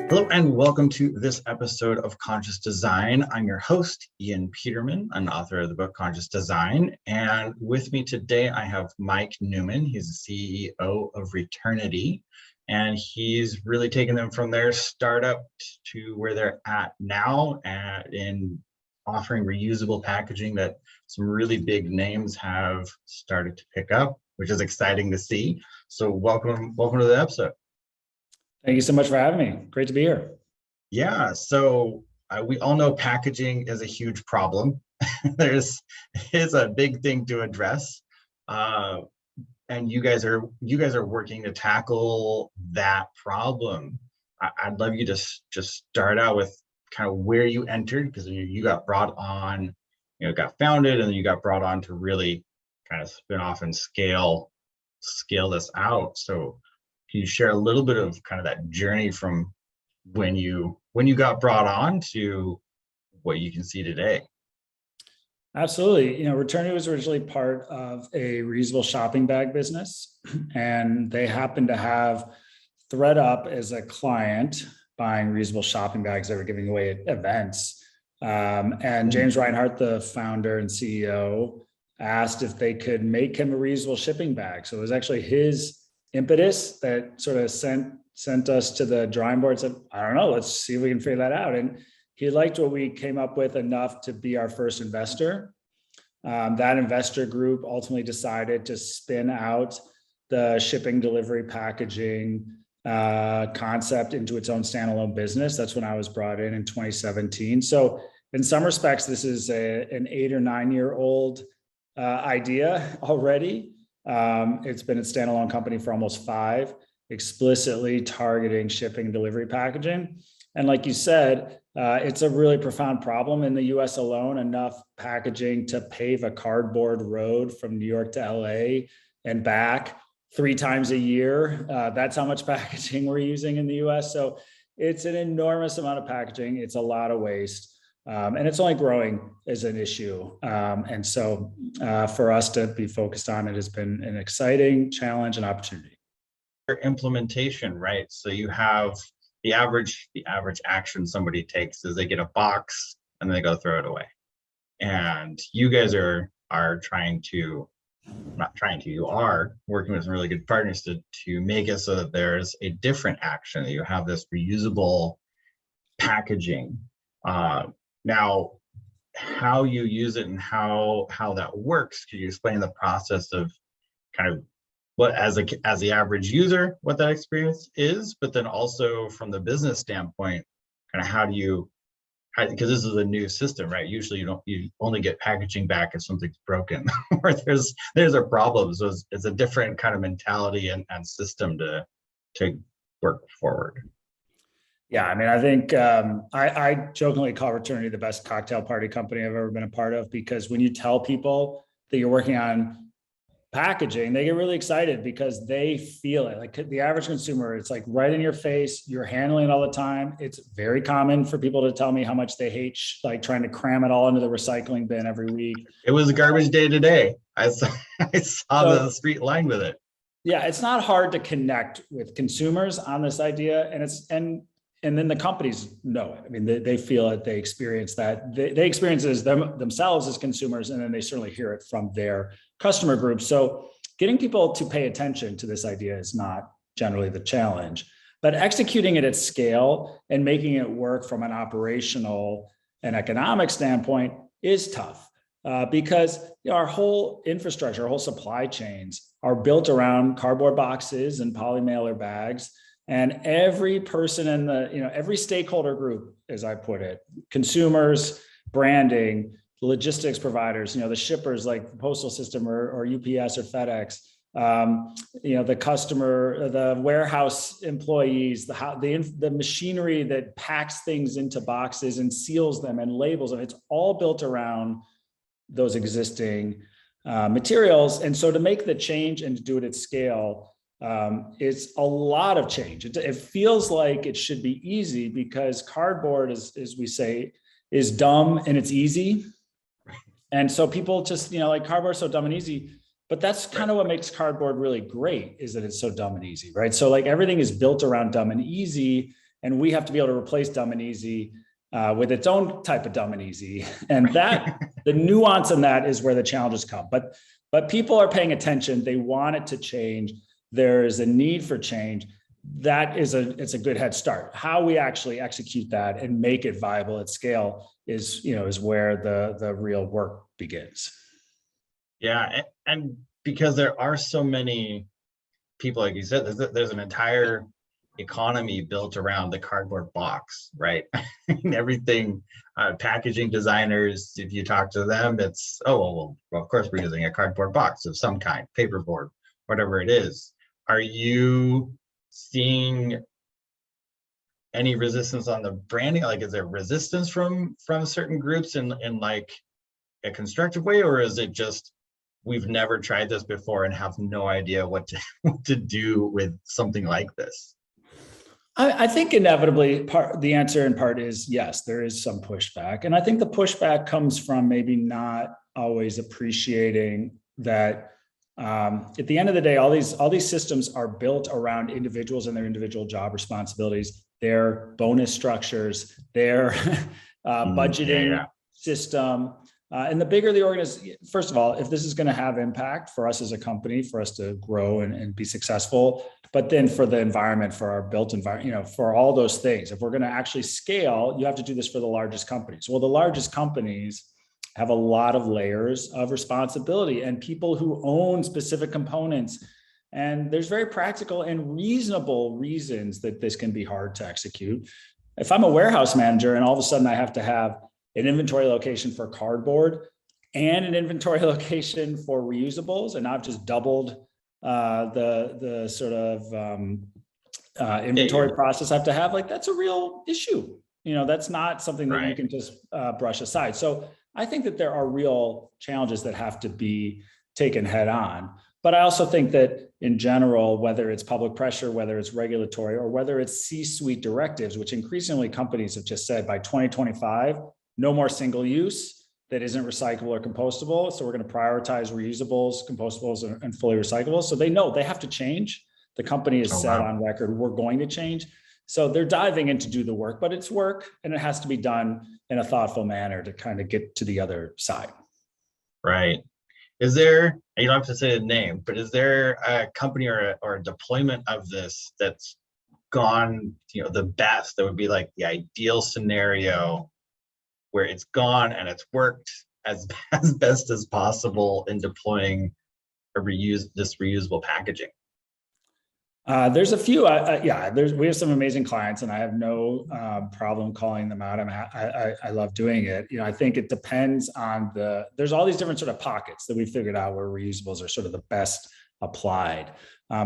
Hello and welcome to this episode of Conscious Design. I'm your host, Ian Peterman, an author of the book Conscious Design. And with me today, I have Mike Newman. He's the CEO of Returnity. And he's really taken them from their startup to where they're at now in offering reusable packaging that some really big names have started to pick up, which is exciting to see. So welcome to the episode. Thank you so much for having me. Great to be here. Yeah, so we all know packaging is a huge problem. It's a big thing to address, and you guys are working to tackle that problem. I'd love you to just start out with kind of where you entered, because you got brought on, got founded, and then you got brought on to really kind of spin off and scale this out. So can you share a little bit of kind of that journey from when you got brought on to what you can see today? Absolutely. Returnity was originally part of a reusable shopping bag business, and they happened to have ThredUp as a client buying reusable shopping bags they were giving away at events. And James Reinhart, the founder and CEO, asked if they could make him a reusable shipping bag. So it was actually his impetus that sort of sent us to the drawing board. Said, I don't know, let's see if we can figure that out. And he liked what we came up with enough to be our first investor. That investor group ultimately decided to spin out the shipping, delivery, packaging concept into its own standalone business. That's when I was brought in 2017. So in some respects, this is an 8 or 9 year old idea already. It's been a standalone company for almost 5, explicitly targeting shipping, delivery, packaging. And like you said, it's a really profound problem in the US alone, enough packaging to pave a cardboard road from New York to LA and back 3 times a year. That's how much packaging we're using in the US. So it's an enormous amount of packaging. It's a lot of waste. And it's only growing as an issue. And so for us to be focused on it has been an exciting challenge and opportunity. Implementation, right? So you have the average action somebody takes is they get a box and then they go throw it away. And you guys are you are working with some really good partners to make it so that there's a different action, that you have this reusable packaging. Now, how you use it and how that works, could you explain the process of kind of what, as the average user, what that experience is, but then also from the business standpoint, kind of how because this is a new system, right? Usually you only get packaging back if something's broken or there's a problem. So it's a different kind of mentality and system to work forward. Yeah, I mean, I think I jokingly call Returnity the best cocktail party company I've ever been a part of, because when you tell people that you're working on packaging, they get really excited because they feel it. Like the average consumer, it's like right in your face. You're handling it all the time. It's very common for people to tell me how much they hate like trying to cram it all into the recycling bin every week. It was a garbage day today. I saw the street lined with it. Yeah, it's not hard to connect with consumers on this idea, and then the companies know it. I mean, they feel it, they experience that. They experience it as themselves as consumers, and then they certainly hear it from their customer group. So getting people to pay attention to this idea is not generally the challenge, but executing it at scale and making it work from an operational and economic standpoint is tough because our whole infrastructure, our whole supply chains are built around cardboard boxes and polymailer bags. And every person in every stakeholder group, as I put it, consumers, branding, logistics providers, the shippers like the postal system or UPS or FedEx, the customer, the warehouse employees, the machinery that packs things into boxes and seals them and labels them. It's all built around those existing materials. And so to make the change and to do it at scale, it's a lot of change. It feels like it should be easy because cardboard, as we say, is dumb and it's easy. And so people just, like cardboard is so dumb and easy, but that's kind of what makes cardboard really great, is that it's so dumb and easy, right? So like everything is built around dumb and easy. and we have to be able to replace dumb and easy with its own type of dumb and easy. And that the nuance in that is where the challenges come. But people are paying attention. They want it to change. There is a need for change. It's a good head start. How we actually execute that and make it viable at scale is where the real work begins. Yeah, and because there are so many people, like you said, there's an entire economy built around the cardboard box, right? Everything, packaging designers, if you talk to them, it's, well, of course we're using a cardboard box of some kind, paperboard, whatever it is. Are you seeing any resistance on the branding? Like, is there resistance from certain groups in like a constructive way, or is it just we've never tried this before and have no idea what to do with something like this? I think inevitably the answer in part is yes, there is some pushback. And I think the pushback comes from maybe not always appreciating that at the end of the day, all these systems are built around individuals and their individual job responsibilities, their bonus structures, their budgeting system. And the bigger the organization, first of all, if this is going to have impact for us as a company, for us to grow and be successful, but then for the environment, for our built environment, for all those things, if we're going to actually scale, you have to do this for the largest companies. Well, the largest companies have a lot of layers of responsibility and people who own specific components. And there's very practical and reasonable reasons that this can be hard to execute. If I'm a warehouse manager and all of a sudden I have to have an inventory location for cardboard and an inventory location for reusables, and I've just doubled the sort of inventory process I have to have, like, that's a real issue. That's not something that you can just brush aside. So I think that there are real challenges that have to be taken head on. But I also think that in general, whether it's public pressure, whether it's regulatory, or whether it's C-suite directives, which increasingly companies have just said by 2025, no more single use that isn't recyclable or compostable. So we're going to prioritize reusables, compostables, and fully recyclables. So they know they have to change. The company has said on record, we're going to change. So they're diving in to do the work, but it's work and it has to be done in a thoughtful manner to kind of get to the other side. Right. Is there, you don't have to say the name, but is there a company or a deployment of this that's gone, the best, that would be like the ideal scenario where it's gone and it's worked as best as possible in deploying this reusable packaging? There's a few, we have some amazing clients and I have no problem calling them out. I love doing it. I think it depends on there's all these different sort of pockets that we figured out where reusables are sort of the best applied.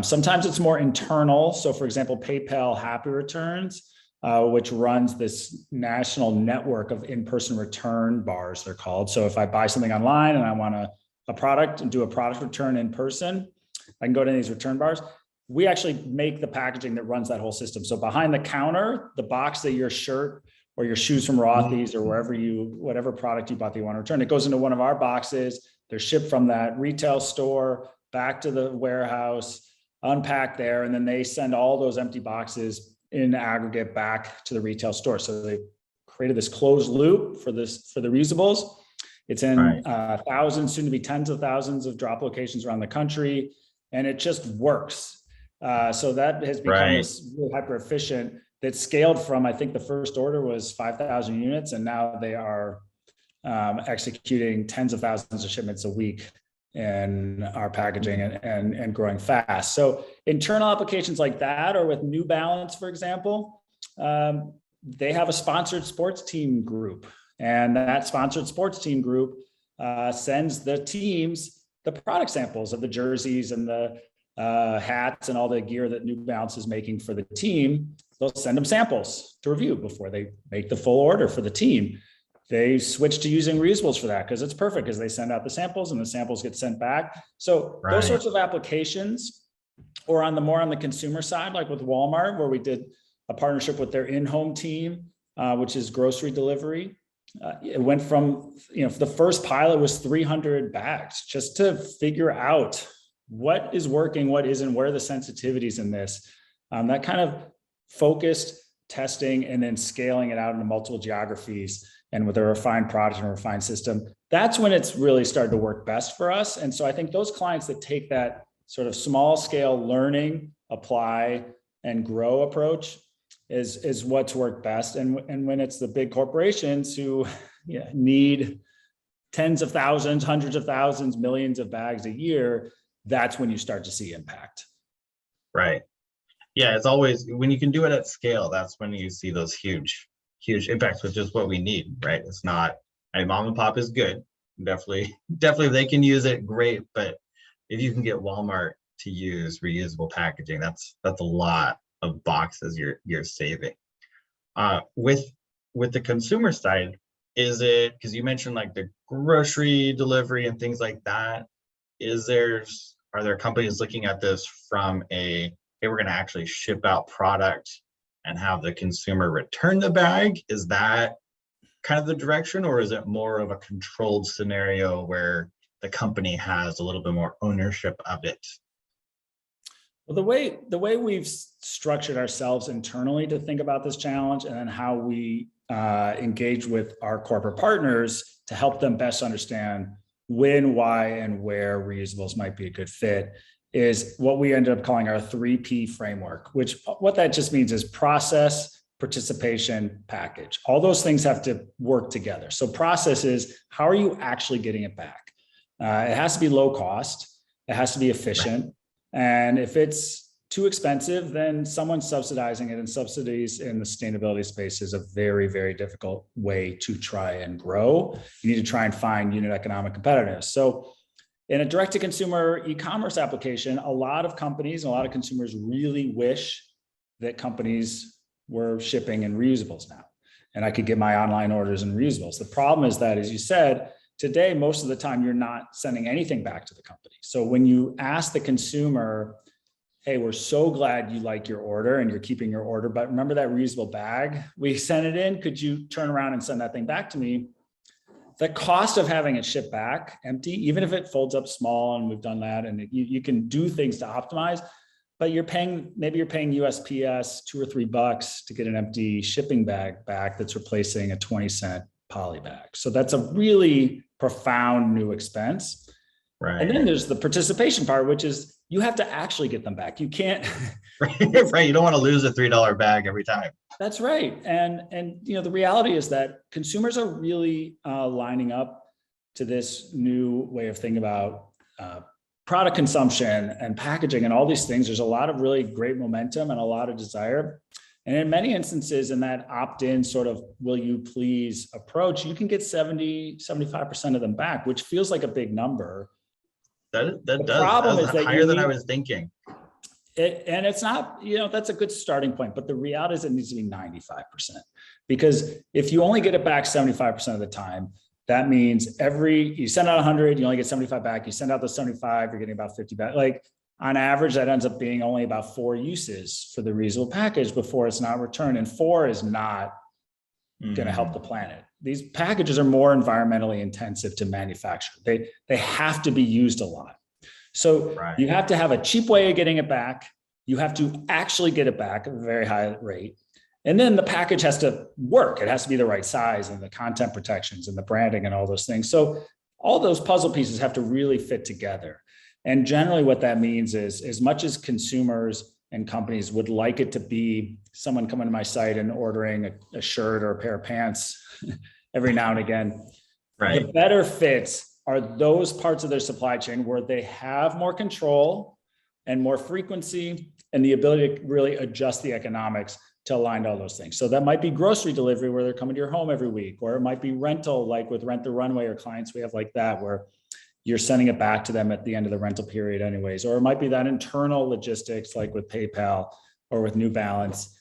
Sometimes it's more internal. So for example, PayPal Happy Returns, which runs this national network of in-person return bars, they're called. So if I buy something online and I want a product and do a product return in person, I can go to these return bars. We actually make the packaging that runs that whole system. So behind the counter, the box that your shirt or your shoes from Rothy's or whatever product you bought that you want to return, it goes into one of our boxes. They're shipped from that retail store back to the warehouse, unpacked there, and then they send all those empty boxes in aggregate back to the retail store. So they created this closed loop for the reusables. It's in thousands, soon to be tens of thousands of drop locations around the country, and it just works. So that has become this really hyper efficient that scaled from, I think the first order was 5,000 units, and now they are executing tens of thousands of shipments a week in our packaging and growing fast. So internal applications like that, or with New Balance, for example, they have a sponsored sports team group, and that sponsored sports team group sends the teams the product samples of the jerseys and the hats and all the gear that New Balance is making for the team. They'll send them samples to review before they make the full order for the team. They switch to using reusables for that because it's perfect, because they send out the samples and the samples get sent back. So those sorts of applications, or on the consumer side, like with Walmart, where we did a partnership with their in-home team, which is grocery delivery. It went from, the first pilot was 300 bags just to figure out what is working, what isn't, where are the sensitivities in this. That kind of focused testing, and then scaling it out into multiple geographies and with a refined product and a refined system, that's when it's really started to work best for us. And so I think those clients that take that sort of small scale learning, apply, and grow approach is what's worked best. And when it's the big corporations who need tens of thousands, hundreds of thousands, millions of bags a year, that's when you start to see impact. Right. Yeah, it's always when you can do it at scale, that's when you see those huge impacts, which is what we need, right? It's not, mom and pop is good. Definitely if they can use it, great. But if you can get Walmart to use reusable packaging, that's a lot of boxes you're saving. With the consumer side, is it, because you mentioned like the grocery delivery and things like that, are there companies looking at this from a, hey, we're going to actually ship out product and have the consumer return the bag? Is that kind of the direction, or is it more of a controlled scenario where the company has a little bit more ownership of it? Well, the way we've structured ourselves internally to think about this challenge, and then how we engage with our corporate partners to help them best understand when, why, and where reusables might be a good fit, is what we ended up calling our 3P framework, which what that just means is process, participation, package. All those things have to work together. So process is, how are you actually getting it back? It has to be low cost. It has to be efficient. And if it's too expensive, then someone's subsidizing it, and subsidies in the sustainability space is a very, very difficult way to try and grow. You need to try and find unit economic competitiveness. So in a direct-to-consumer e-commerce application, a lot of companies, a lot of consumers really wish that companies were shipping in reusables now, and I could get my online orders in reusables. The problem is that, as you said, today, most of the time, you're not sending anything back to the company. So when you ask the consumer, hey, we're so glad you like your order and you're keeping your order, but remember that reusable bag? We sent it in. Could you turn around and send that thing back to me? The cost of having it shipped back empty, even if it folds up small, and we've done that, and you can do things to optimize, but maybe you're paying USPS $2 or $3 to get an empty shipping bag back that's replacing a 20-cent poly bag. So that's a really profound new expense. Right. And then there's the participation part, which is you have to actually get them back. You can't. Right. You don't want to lose a $3 bag every time. That's right. And the reality is that consumers are really lining up to this new way of thinking about product consumption and packaging and all these things. There's a lot of really great momentum and a lot of desire. And in many instances, in that opt-in sort of will you please approach, you can get 70-75% of them back, which feels like a big number. That does. That's higher than I was thinking. And it's not, that's a good starting point, but the reality is it needs to be 95%, because if you only get it back 75% of the time, that means you send out 100, you only get 75 back. You send out the 75, you're getting about 50 back. Like on average, that ends up being only about 4 uses for the reusable package before it's not returned. And 4 is not going to help the planet. These packages are more environmentally intensive to manufacture. They have to be used a lot. So you have to have a cheap way of getting it back. You have to actually get it back at a very high rate. And then the package has to work. It has to be the right size, and the content protections and the branding and all those things. So all those puzzle pieces have to really fit together. And generally what that means is, as much as consumers and companies would like it to be someone coming to my site and ordering a shirt or a pair of pants every now and again, the better fits are those parts of their supply chain where they have more control and more frequency and the ability to really adjust the economics to align to all those things. So that might be grocery delivery where they're coming to your home every week, or it might be rental, like with Rent the Runway or clients we have like that, where you're sending it back to them at the end of the rental period anyways. Or it might be that internal logistics, like with PayPal or with New Balance.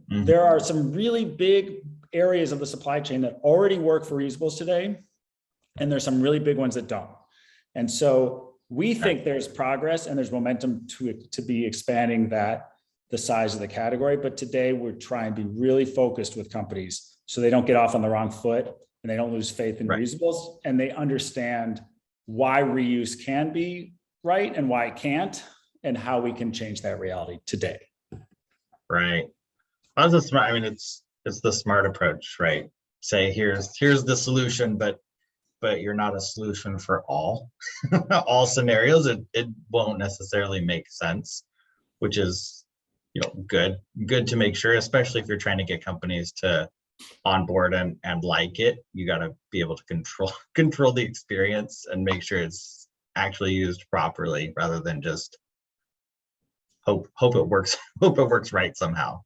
There are some really big areas of the supply chain that already work for reusables today, and there's some really big ones that don't. And so we think there's progress and there's momentum to be expanding the size of the category. But today we're trying to be really focused with companies so they don't get off on the wrong foot and they don't lose faith in reusables, and they understand why reuse can be right and why it can't, and how we can change that reality today. Right. That's a smart, I mean, it's the smart approach, right? Say, here's the solution, but you're not a solution for all all scenarios. It won't necessarily make sense, which is, good to make sure, especially if you're trying to get companies to onboard and like it. You got to be able to control the experience and make sure it's actually used properly, rather than just hope it works hope it works right somehow.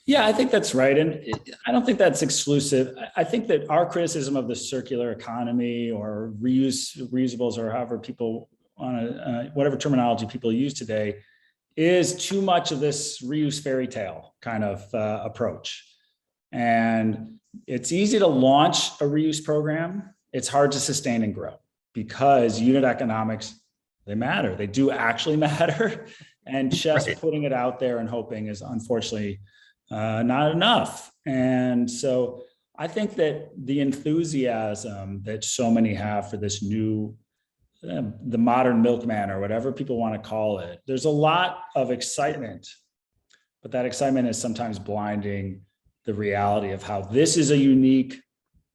Yeah, I think that's right. And I don't think that's exclusive. I think that our criticism of the circular economy or reusables, or however people want to, whatever terminology people use today, is too much of this reuse fairy tale kind of approach. And it's easy to launch a reuse program. It's hard to sustain and grow, because unit economics, they matter. They do actually matter. And just Right. putting it out there and hoping is unfortunately not enough. And so I think that the enthusiasm that so many have for this new, the modern milkman, or whatever people want to call it, there's a lot of excitement, but that excitement is sometimes blinding the reality of how this is a unique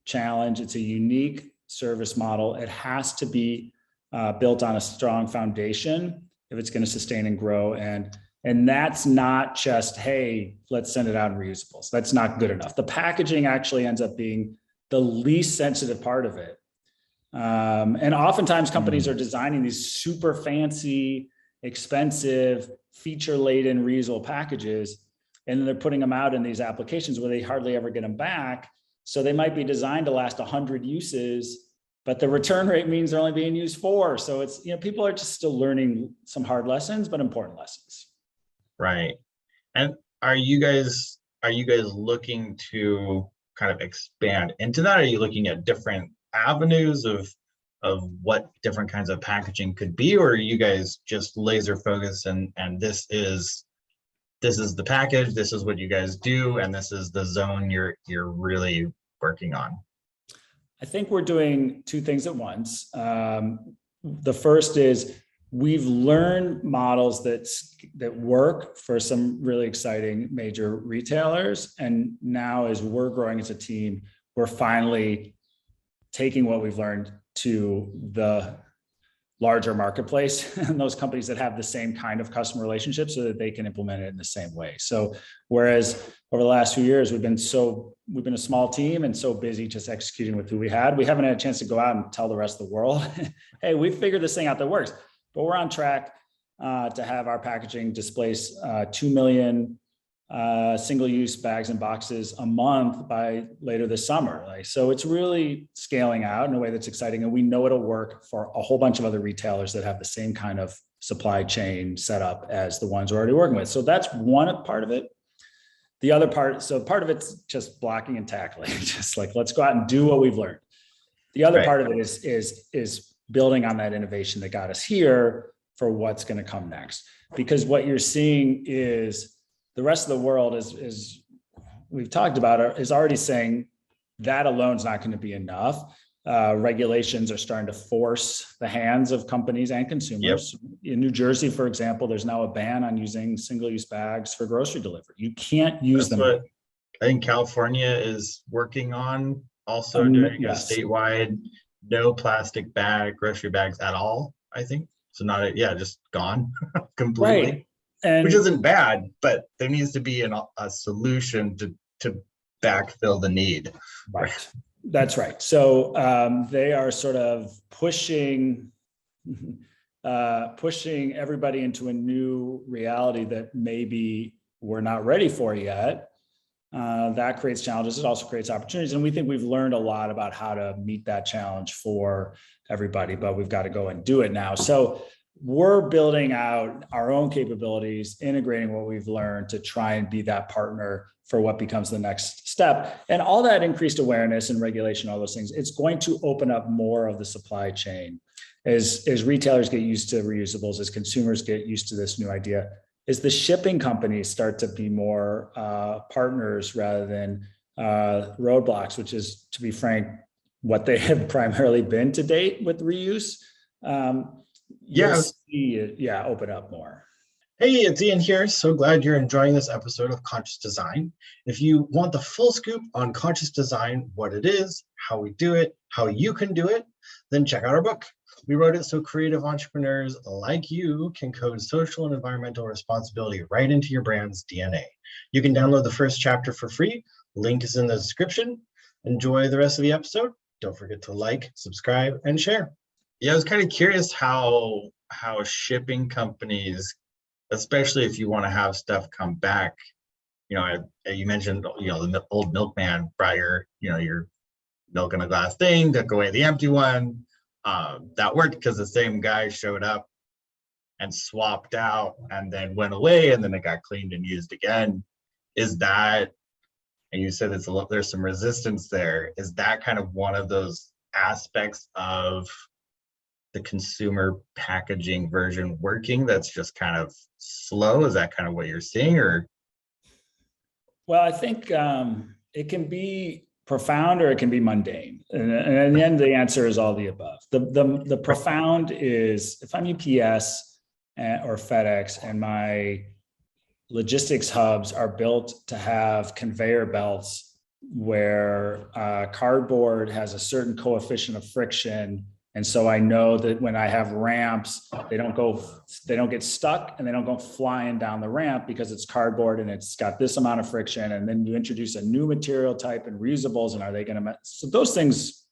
challenge. It's a unique service model. It has to be built on a strong foundation if it's going to sustain and grow. And that's not just, hey, let's send it out in reusables. That's not good enough. The packaging actually ends up being the least sensitive part of it. And oftentimes companies are designing these super fancy, expensive, feature-laden reusable packages, and then they're putting them out in these applications where they hardly ever get them back. So they might be designed to last 100 uses, but the return rate means they're only being used 4. So it's, people are just still learning some hard lessons, but important lessons. Right. And are you guys looking to kind of expand into that? Are you looking at different avenues of what different kinds of packaging could be, or are you guys just laser focused and this is the package, this is what you guys do, and this is the zone you're really working on? I think we're doing 2 things at once. The first is we've learned models that work for some really exciting major retailers. And now, as we're growing as a team, we're finally taking what we've learned to the larger marketplace and those companies that have the same kind of customer relationships, so that they can implement it in the same way. So whereas over the last few years, we've been a small team and so busy just executing with who we haven't had a chance to go out and tell the rest of the world, hey, we figured this thing out that works. But we're on track to have our packaging displace 2 million single-use bags and boxes a month by later this summer. So it's really scaling out in a way that's exciting, and we know it'll work for a whole bunch of other retailers that have the same kind of supply chain set up as the ones we're already working with. So that's one part of it. The other part, so part of it's just blocking and tackling, just like, let's go out and do what we've learned. The other part of it is building on that innovation that got us here for what's going to come next. Because what you're seeing is the rest of the world is we've talked about, is already saying that alone is not going to be enough. Regulations are starting to force the hands of companies and consumers. Yep. In New Jersey, for example, there's now a ban on using single-use bags for grocery delivery. You can't use them. What I think California is working on, also doing a statewide no plastic grocery bags at all, I think. So just gone completely. Right. And, which isn't bad, but there needs to be a solution to backfill the need. Right. That's right. So they are sort of pushing everybody into a new reality that maybe we're not ready for yet. That creates challenges. It also creates opportunities. And we think we've learned a lot about how to meet that challenge for everybody, but we've got to go and do it now. So we're building out our own capabilities, integrating what we've learned to try and be that partner for what becomes the next step. And all that increased awareness and regulation, all those things, it's going to open up more of the supply chain. As retailers get used to reusables, as consumers get used to this new idea, as the shipping companies start to be more partners rather than roadblocks, which is, to be frank, what they have primarily been to date with reuse. You'll see it, open up more. Hey, it's Ian here. So glad you're enjoying this episode of Conscious Design. If you want the full scoop on conscious design, what it is, how we do it, how you can do it, then check out our book. We wrote it so creative entrepreneurs like you can code social and environmental responsibility right into your brand's DNA. You can download the first chapter for free. Link is in the description. Enjoy the rest of the episode. Don't forget to like, subscribe, and share. Yeah, I was kind of curious how shipping companies, especially if you want to have stuff come back, you mentioned, the old milkman brought your milk in a glass thing, took away the empty one. That worked because the same guy showed up and swapped out and then went away, and then it got cleaned and used again. Is that, and you said there's some resistance there, is that kind of one of those aspects of the consumer packaging version working that's just kind of slow? Is that kind of what you're seeing? Or Well, I think it can be profound or it can be mundane. And in the end, the answer is all the above. The profound is if I'm UPS or FedEx and my logistics hubs are built to have conveyor belts where cardboard has a certain coefficient of friction. And so I know that when I have ramps, they don't get stuck and they don't go flying down the ramp because it's cardboard and it's got this amount of friction. And then you introduce a new material type and reusables, and are they going to, so those things,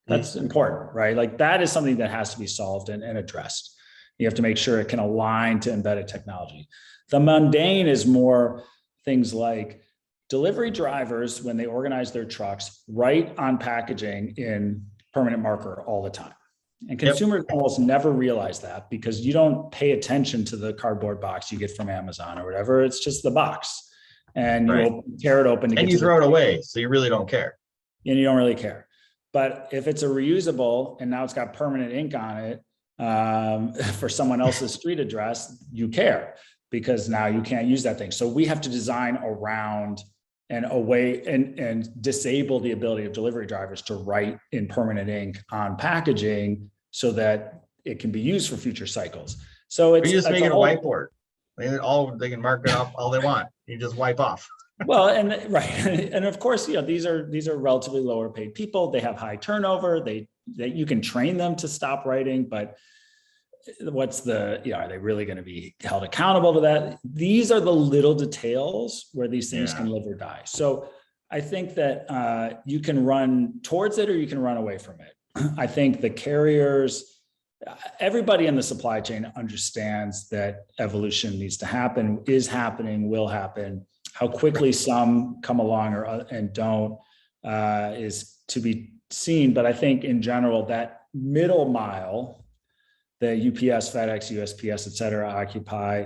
that's important, right? Like that is something that has to be solved and addressed. You have to make sure it can align to embedded technology. The mundane is more things like delivery drivers, when they organize their trucks, write on packaging in permanent marker all the time. And consumers almost never realize that because you don't pay attention to the cardboard box you get from Amazon or whatever. It's just the box, and you tear it open and you throw it away, so you really don't care. And you don't really care. But if it's a reusable and now it's got permanent ink on it for someone else's street address, you care because now you can't use that thing. So we have to design around and away and disable the ability of delivery drivers to write in permanent ink on packaging so that it can be used for future cycles. So it's just make it a whiteboard. They can mark it off all they want. You just wipe off. Well, and and of course, these are relatively lower paid people. They have high turnover. You can train them to stop writing, but are they really going to be held accountable to that? These are the little details where these things can live or die. So I think that you can run towards it or you can run away from it. I think the carriers, everybody in the supply chain understands that evolution needs to happen, is happening, will happen. How quickly some come along and don't is to be seen. But I think in general, that middle mile, the UPS, FedEx, USPS, et cetera, occupy,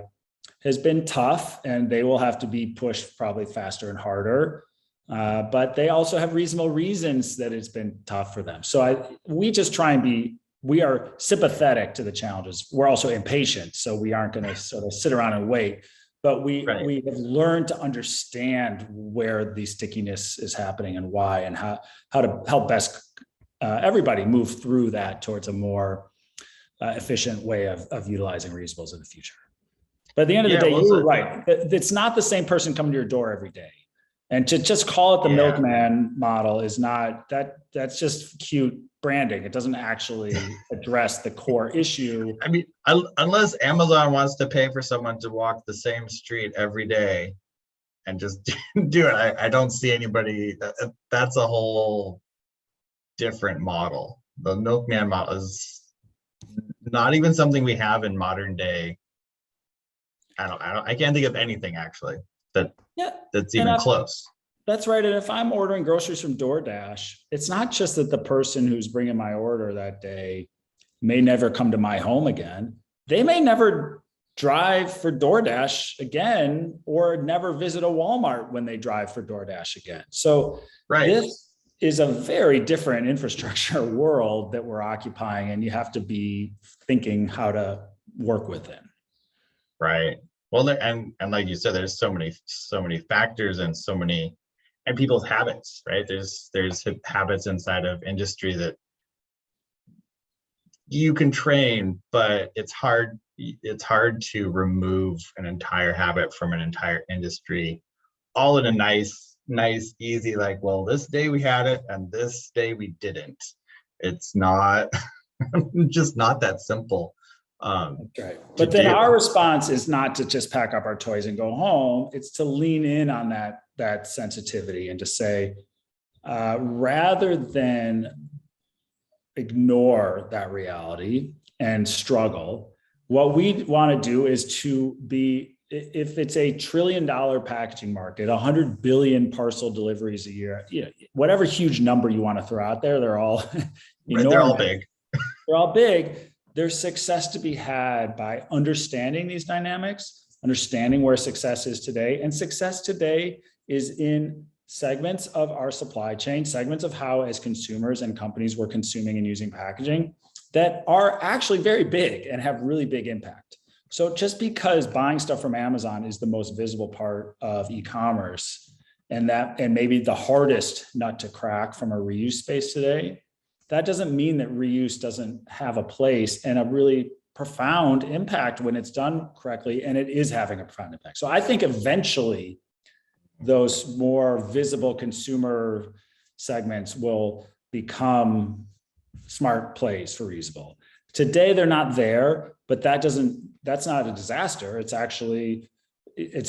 has been tough, and they will have to be pushed probably faster and harder. But they also have reasonable reasons that it's been tough for them. So we just try and we are sympathetic to the challenges. We're also impatient, so we aren't going to sort of sit around and wait. But we have learned to understand where the stickiness is happening and why, and how to help best everybody move through that towards a more efficient way of utilizing reusables in the future. But at the end of the day, you were right. It's not the same person coming to your door every day. And to just call it the milkman model is not, that's just cute branding. It doesn't actually address the core issue. I mean, unless Amazon wants to pay for someone to walk the same street every day and just do it, I don't see anybody, that's a whole different model. The milkman model is not even something we have in modern day. I can't think of anything actually that's even close. That's right. And if I'm ordering groceries from DoorDash, it's not just that the person who's bringing my order that day may never come to my home again. They may never drive for DoorDash again, or never visit a Walmart when they drive for DoorDash again. So this is a very different infrastructure world that we're occupying, and you have to be thinking how to work within. Right. Well, and like you said, there's so many factors and people's habits, right? There's habits inside of industry that you can train, but it's hard to remove an entire habit from an entire industry, all in a nice, easy, like, well, this day we had it and this day we didn't. It's not just not that simple That's right. to But then do. our response is not to just pack up our toys and go home. It's to lean in on that sensitivity and to say, rather than ignore that reality and struggle, what we want to do is to be, if it's a $1 trillion packaging market, 100 billion parcel deliveries a year, whatever huge number you want to throw out there, they're all Right, they're all enormous. big. They're all big. There's success to be had by understanding these dynamics, understanding where success is today. And success today is in segments of our supply chain, segments of how as consumers and companies we're consuming and using packaging that are actually very big and have really big impact. So just because buying stuff from Amazon is the most visible part of e-commerce and maybe the hardest nut to crack from a reuse space today, that doesn't mean that reuse doesn't have a place and a really profound impact when it's done correctly, and it is having a profound impact. So I think eventually those more visible consumer segments will become smart plays for reusable. Today, they're not there, but that's not a disaster. It's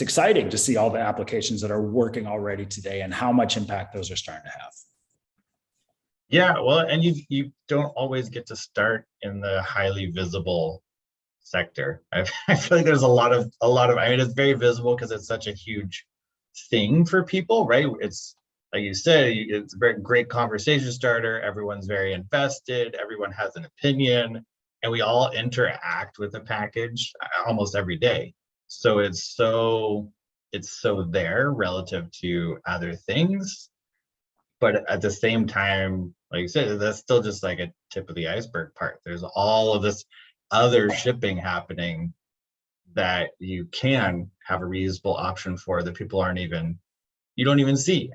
exciting to see all the applications that are working already today and how much impact those are starting to have. Yeah, well, and you don't always get to start in the highly visible sector. I feel like there's a lot of, I mean, it's very visible because it's such a huge thing for people, right? It's like you said, it's a very great conversation starter. Everyone's very invested. Everyone has an opinion, and we all interact with the package almost every day. So it's so there relative to other things, but at the same time, like you said, that's still just like a tip of the iceberg part. There's all of this other shipping happening that you can have a reusable option for that people you don't even see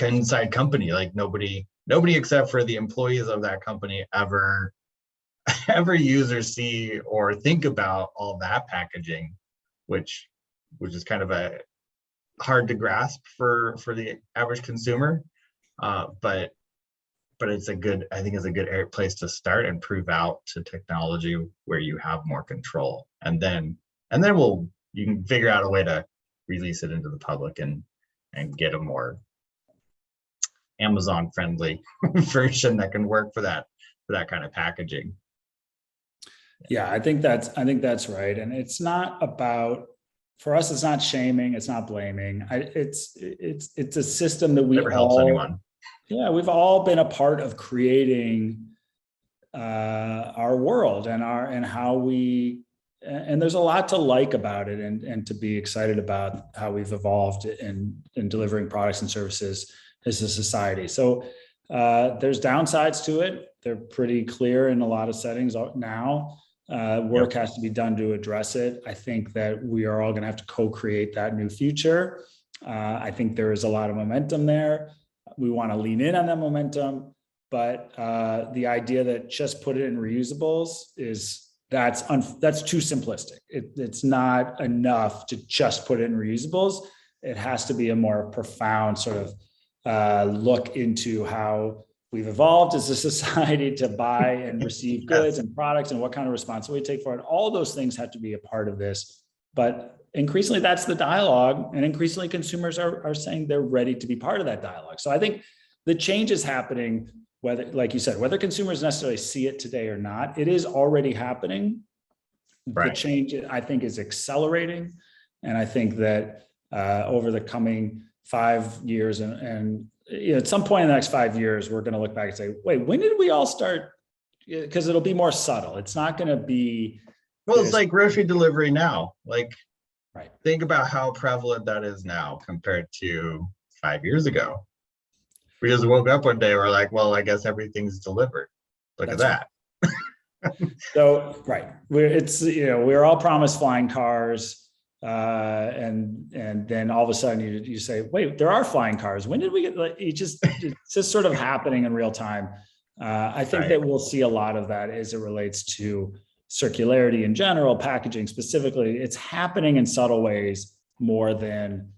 inside company. Like nobody except for the employees of that company ever use or see or think about all that packaging, which is kind of a hard to grasp for the average consumer. But it's I think it's a good place to start and prove out to technology where you have more control, and then you can figure out a way to release it into the public and get a more Amazon friendly version that can work for that kind of packaging. Yeah, I think that's right. And it's not about, for us, it's not shaming, it's not blaming. It's a system that Never helps anyone. Yeah, we've all been a part of creating our world and how and there's a lot to like about it and to be excited about how we've evolved in delivering products and services as a society. So there's downsides to it. They're pretty clear in a lot of settings now. Work has to be done to address it. I think that we are all going to have to co-create that new future. I think there is a lot of momentum there. We want to lean in on that momentum, but the idea that just put it in reusables that's too simplistic. It's not enough to just put it in reusables. It has to be a more profound sort of look into how we've evolved as a society to buy and receive goods and products and what kind of responsibility we take for it. All those things have to be a part of this, but increasingly that's the dialogue, and increasingly consumers are saying they're ready to be part of that dialogue. So I think the change is happening, whether, like you said, whether consumers necessarily see it today or not, it is already happening. Right. The change, I think, is accelerating. And I think that over the coming 5 years and at some point in the next 5 years, we're going to look back and say, wait, when did we all start? Because it'll be more subtle. It's not going to be. Well, it's like grocery delivery now. Like, right. Think about how prevalent that is now compared to 5 years ago. We just woke up one day and we're like, well, I guess everything's delivered. Look at that. Right. So, right. We're all promised flying cars. And then all of a sudden you say, wait, there are flying cars. When did we get, it's just sort of happening in real time. I think that we'll see a lot of that as it relates to circularity in general, packaging specifically. It's happening in subtle ways more than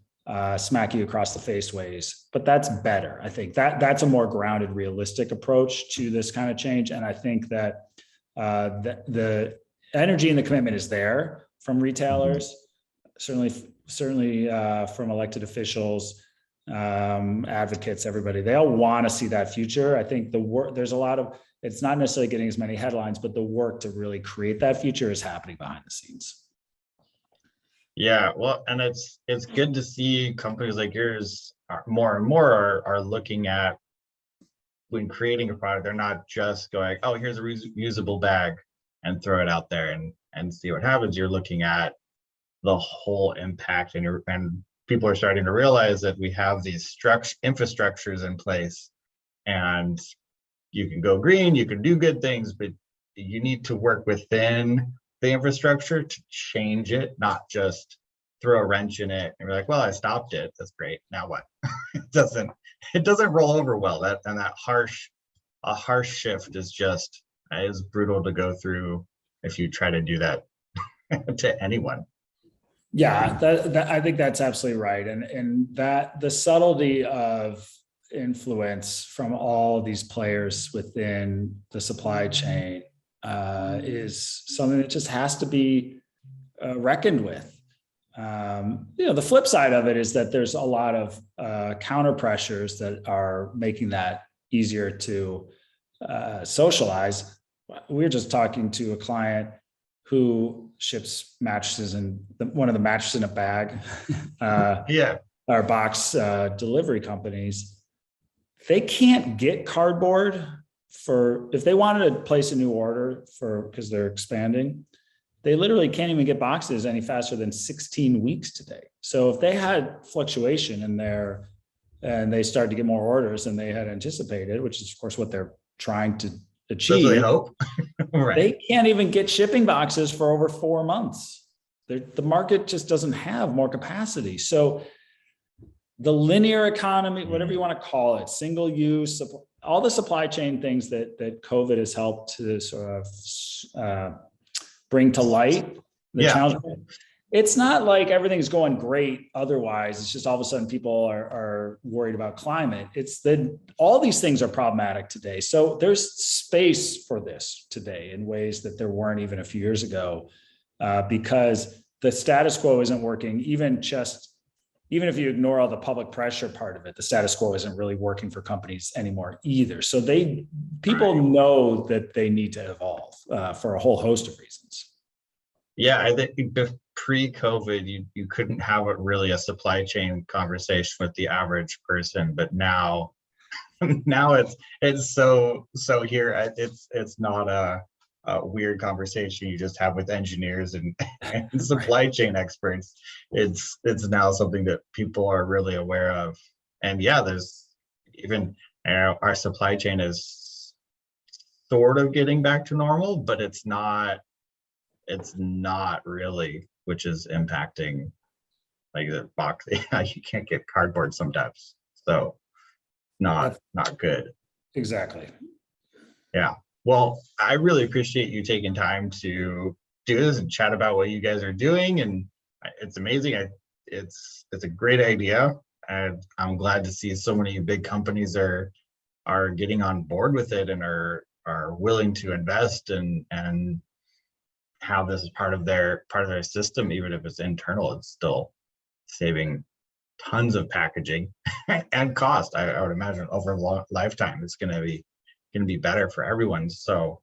smack you across the face ways, but that's better. I think that's a more grounded, realistic approach to this kind of change. And I think that the energy and the commitment is there from retailers, certainly from elected officials, advocates, everybody. They all want to see that future. I think the work, there's a lot of, it's not necessarily getting as many headlines, but the work to really create that future is happening behind the scenes. Yeah, well, and it's good to see companies like yours more and more are looking at, when creating a product, they're not just going, oh, here's a reusable bag and throw it out there and see what happens. You're looking at the whole impact, and people are starting to realize that we have these infrastructures in place, and you can go green, you can do good things, but you need to work within the infrastructure to change it, not just throw a wrench in it and be like, well, I stopped it, that's great, now what? it doesn't roll over well. A harsh shift is brutal to go through if you try to do that to anyone. Yeah, I think that's absolutely right. And that the subtlety of influence from all these players within the supply chain is something that just has to be reckoned with. The flip side of it is that there's a lot of counter pressures that are making that easier to socialize. We were just talking to a client who ships mattresses and one of the mattresses in a bag. Our box delivery companies, they can't get cardboard if they wanted to place a new order because they're expanding. They literally can't even get boxes any faster than 16 weeks today. So if they had fluctuation in there and they started to get more orders than they had anticipated, which is of course what they're trying to achieve. That's what they hope. Right. They can't even get shipping boxes for over 4 months. The market just doesn't have more capacity. So the linear economy, whatever you want to call it, single use, all the supply chain things that COVID has helped to sort of bring to light the challenge. It's not like everything's going great otherwise. It's just all of a sudden people are worried about climate. It's that all these things are problematic today. So there's space for this today in ways that there weren't even a few years ago, because the status quo isn't working. Even if you ignore all the public pressure part of it, the status quo isn't really working for companies anymore either. So people know that they need to evolve for a whole host of reasons. Yeah, I think pre-COVID, you couldn't have a supply chain conversation with the average person, but now it's so here. It's not a weird conversation you just have with engineers and supply chain experts. It's now something that people are really aware of. And yeah, there's even our supply chain is sort of getting back to normal, but it's not really, which is impacting like the box. You can't get cardboard sometimes, so not good. Exactly. Yeah. Well, I really appreciate you taking time to do this and chat about what you guys are doing, and it's amazing. It's a great idea, and I'm glad to see so many big companies are getting on board with it and are willing to invest and have this as part of their system. Even if it's internal, it's still saving tons of packaging and cost. I would imagine over a long lifetime, it's going to be better for everyone. So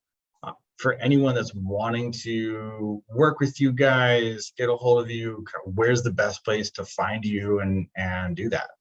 for anyone that's wanting to work with you guys, get a hold of you, where's the best place to find you and do that?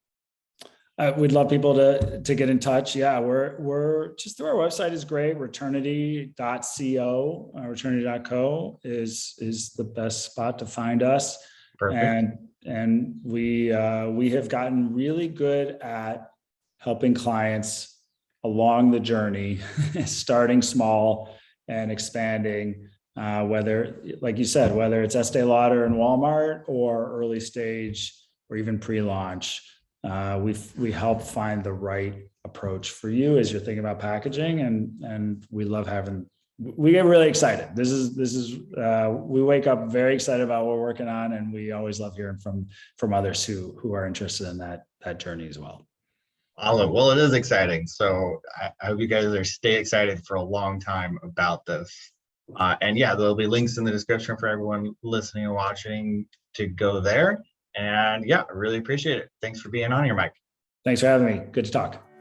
We'd love people to get in touch. Yeah, we're just through our website is great. Returnity.co, returnity.co is the best spot to find us. Perfect. And we have gotten really good at helping clients along the journey, starting small and expanding, whether, like you said, whether it's Estee Lauder and Walmart or early stage or even pre-launch. We help find the right approach for you as you're thinking about packaging. And we love having, we get really excited. We wake up very excited about what we're working on, and we always love hearing from others who are interested in that journey as well. Well, it is exciting. So I hope you guys stay excited for a long time about this. And yeah, there'll be links in the description for everyone listening and watching to go there. And yeah, I really appreciate it. Thanks for being on here, Mike. Thanks for having me. Good to talk.